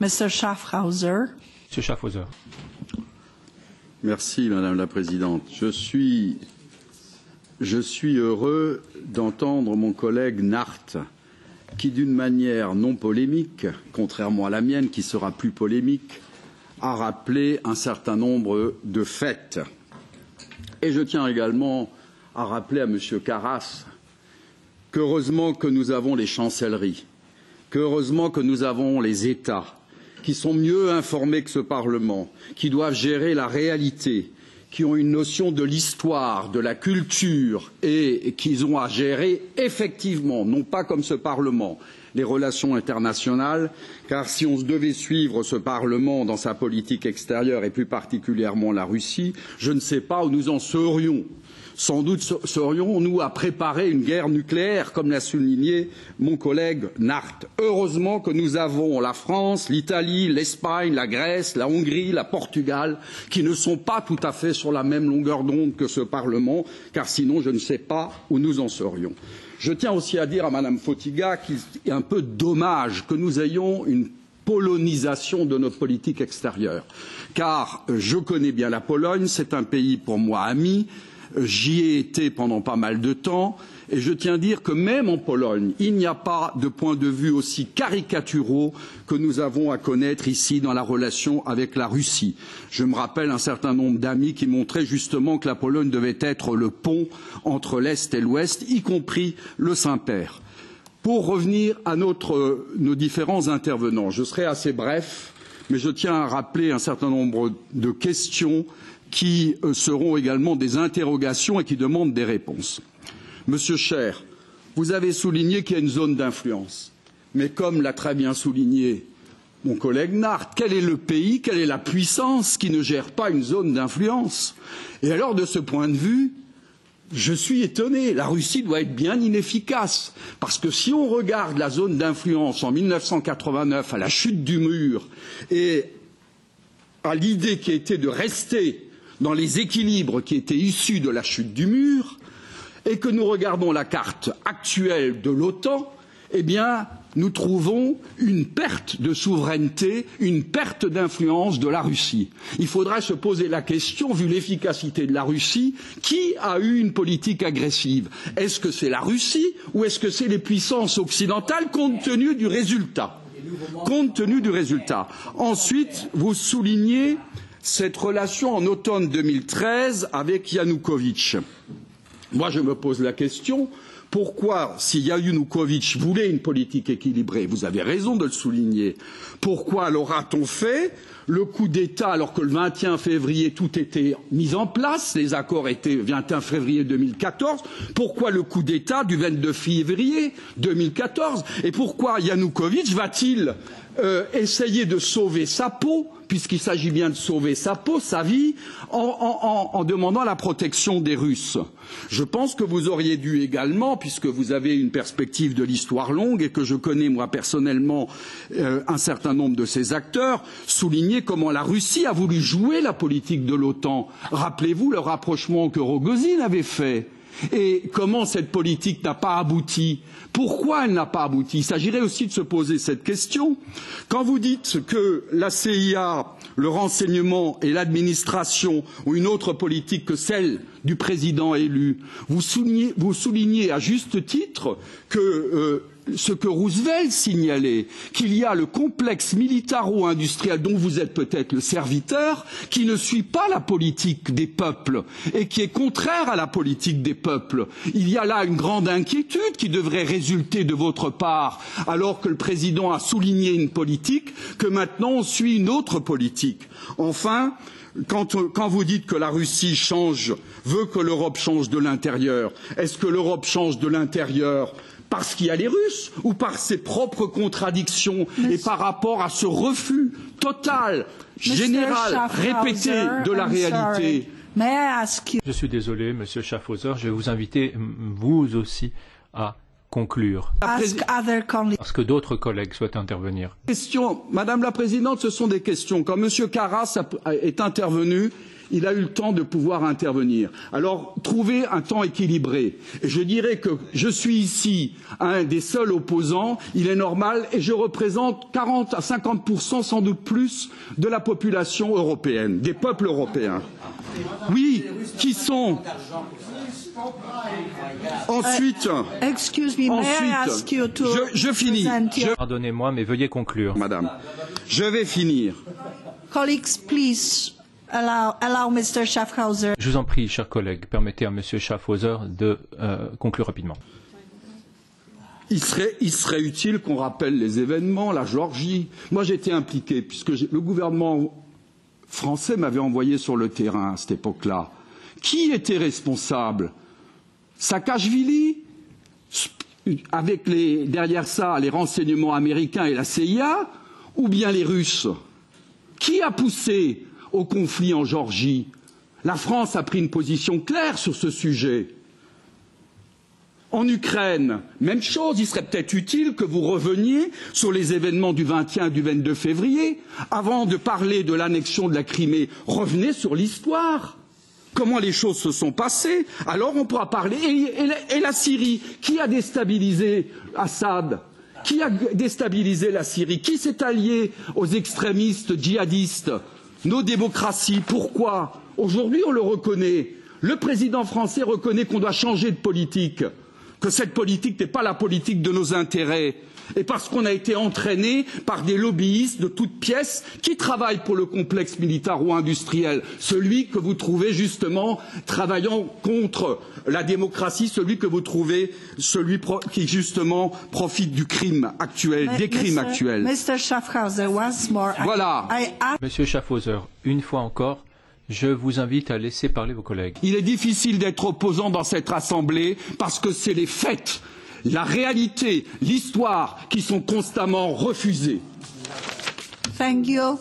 Mr. Schaffhauser. Monsieur Schaffhauser. Merci, Madame la Présidente. Je suis heureux d'entendre mon collègue Nart, qui, d'une manière non polémique, contrairement à la mienne, qui sera plus polémique, a rappelé un certain nombre de faits. Et je tiens également à rappeler à M. Karas qu'heureusement que nous avons les chancelleries, qu'heureusement que nous avons les États, qui sont mieux informés que ce Parlement, qui doivent gérer la réalité, qui ont une notion de l'histoire, de la culture et qui ont à gérer effectivement, non pas comme ce Parlement, les relations internationales, car si on devait suivre ce Parlement dans sa politique extérieure et plus particulièrement la Russie, je ne sais pas où nous en serions. Sans doute serions-nous à préparer une guerre nucléaire, comme l'a souligné mon collègue Nart. Heureusement que nous avons la France, l'Italie, l'Espagne, la Grèce, la Hongrie, la Portugal, qui ne sont pas tout à fait sur la même longueur d'onde que ce Parlement, car sinon je ne sais pas où nous en serions. Je tiens aussi à dire à Madame Fotyga qu'il est un peu dommage que nous ayons une polonisation de notre politique extérieure, car je connais bien la Pologne, c'est un pays pour moi ami. J'y ai été pendant pas mal de temps et je tiens à dire que même en Pologne, il n'y a pas de points de vue aussi caricaturaux que nous avons à connaître ici dans la relation avec la Russie. Je me rappelle un certain nombre d'amis qui montraient justement que la Pologne devait être le pont entre l'Est et l'Ouest, y compris le Saint-Père. Pour revenir à nos différents intervenants, je serai assez bref, mais je tiens à rappeler un certain nombre de questions qui seront également des interrogations et qui demandent des réponses. Monsieur Cher, vous avez souligné qu'il y a une zone d'influence. Mais comme l'a très bien souligné mon collègue Nart, quel est le pays, quelle est la puissance qui ne gère pas une zone d'influence? Et alors, de ce point de vue, je suis étonné. La Russie doit être bien inefficace. Parce que si on regarde la zone d'influence en 1989, à la chute du mur, et à l'idée qui était de rester dans les équilibres qui étaient issus de la chute du mur, et que nous regardons la carte actuelle de l'OTAN, eh bien, nous trouvons une perte de souveraineté, une perte d'influence de la Russie. Il faudrait se poser la question, vu l'efficacité de la Russie, qui a eu une politique agressive? Est-ce que c'est la Russie ou est-ce que c'est les puissances occidentales compte tenu du résultat? Compte tenu du résultat. Ensuite, vous soulignez cette relation en automne 2013 avec Yanukovych. Moi, je me pose la question, pourquoi, si Yanukovych voulait une politique équilibrée, vous avez raison de le souligner, pourquoi l'aura-t-on fait le coup d'État, alors que le 21 février, tout était mis en place, les accords étaient 21 février 2014, pourquoi le coup d'État du 22 février 2014? Et pourquoi Yanukovych va-t-il essayer de sauver sa peau, puisqu'il s'agit bien de sauver sa peau, sa vie, en demandant la protection des Russes? Je pense que vous auriez dû également, puisque vous avez une perspective de l'histoire longue et que je connais moi personnellement un certain nombre de ces acteurs, souligner comment la Russie a voulu jouer la politique de l'OTAN. Rappelez-vous le rapprochement que Rogozine avait fait. Et comment cette politique n'a pas abouti? Pourquoi elle n'a pas abouti? Il s'agirait aussi de se poser cette question. Quand vous dites que la CIA, le renseignement et l'administration ont une autre politique que celle du président élu, vous soulignez à juste titre que ce que Roosevelt signalait, qu'il y a le complexe militaro-industriel dont vous êtes peut-être le serviteur, qui ne suit pas la politique des peuples et qui est contraire à la politique des peuples. Il y a là une grande inquiétude qui devrait résulter de votre part, alors que le président a souligné une politique, que maintenant on suit une autre politique. Enfin, quand vous dites que la Russie veut que l'Europe change de l'intérieur, est-ce que l'Europe change de l'intérieur parce qu'il y a les Russes ou par ses propres contradictions et par rapport à ce refus total, général, répété de la réalité? Je suis désolé, Monsieur Schaffhauser, je vais vous inviter, vous aussi, à conclure. Parce que d'autres collègues souhaitent intervenir. Madame la Présidente, ce sont des questions. Quand M. Karas est intervenu, il a eu le temps de pouvoir intervenir. Alors, trouvez un temps équilibré. Et je dirais que je suis ici un des seuls opposants, il est normal, et je représente 40 à 50%, sans doute plus, de la population européenne, des peuples européens. Oui, qui sont... Ensuite, je finis. Pardonnez-moi, mais veuillez conclure. Madame, je vais finir. Colleagues, please allow Mr. Schaffhauser. Je vous en prie, chers collègues, permettez à Monsieur Schaffhauser de conclure rapidement. Il serait utile qu'on rappelle les événements, la Géorgie. Moi, j'étais impliqué, puisque le gouvernement français m'avait envoyé sur le terrain à cette époque-là. Qui était responsable? Saakashvili, avec derrière ça les renseignements américains et la CIA, ou bien les Russes? Qui a poussé au conflit en Géorgie? La France a pris une position claire sur ce sujet. En Ukraine, même chose, il serait peut-être utile que vous reveniez sur les événements du 21 et du 22 février. Avant de parler de l'annexion de la Crimée, revenez sur l'histoire. Comment les choses se sont passées? Alors on pourra parler. Et la Syrie, qui a déstabilisé Assad? Qui a déstabilisé la Syrie? Qui s'est allié aux extrémistes djihadistes? Nos démocraties. Pourquoi? Aujourd'hui, on le reconnaît. Le président français reconnaît qu'on doit changer de politique, que cette politique n'est pas la politique de nos intérêts. Et parce qu'on a été entraîné par des lobbyistes de toutes pièces qui travaillent pour le complexe militaro-industriel, celui que vous trouvez justement travaillant contre la démocratie, celui que vous trouvez, qui justement profite du crime actuel, des crimes actuels. Mr. Schaffhauser, once more. Voilà. Monsieur Schaffhauser, une fois encore, je vous invite à laisser parler vos collègues. Il est difficile d'être opposant dans cette assemblée parce que c'est les faits, la réalité, l'histoire qui sont constamment refusées. Thank you.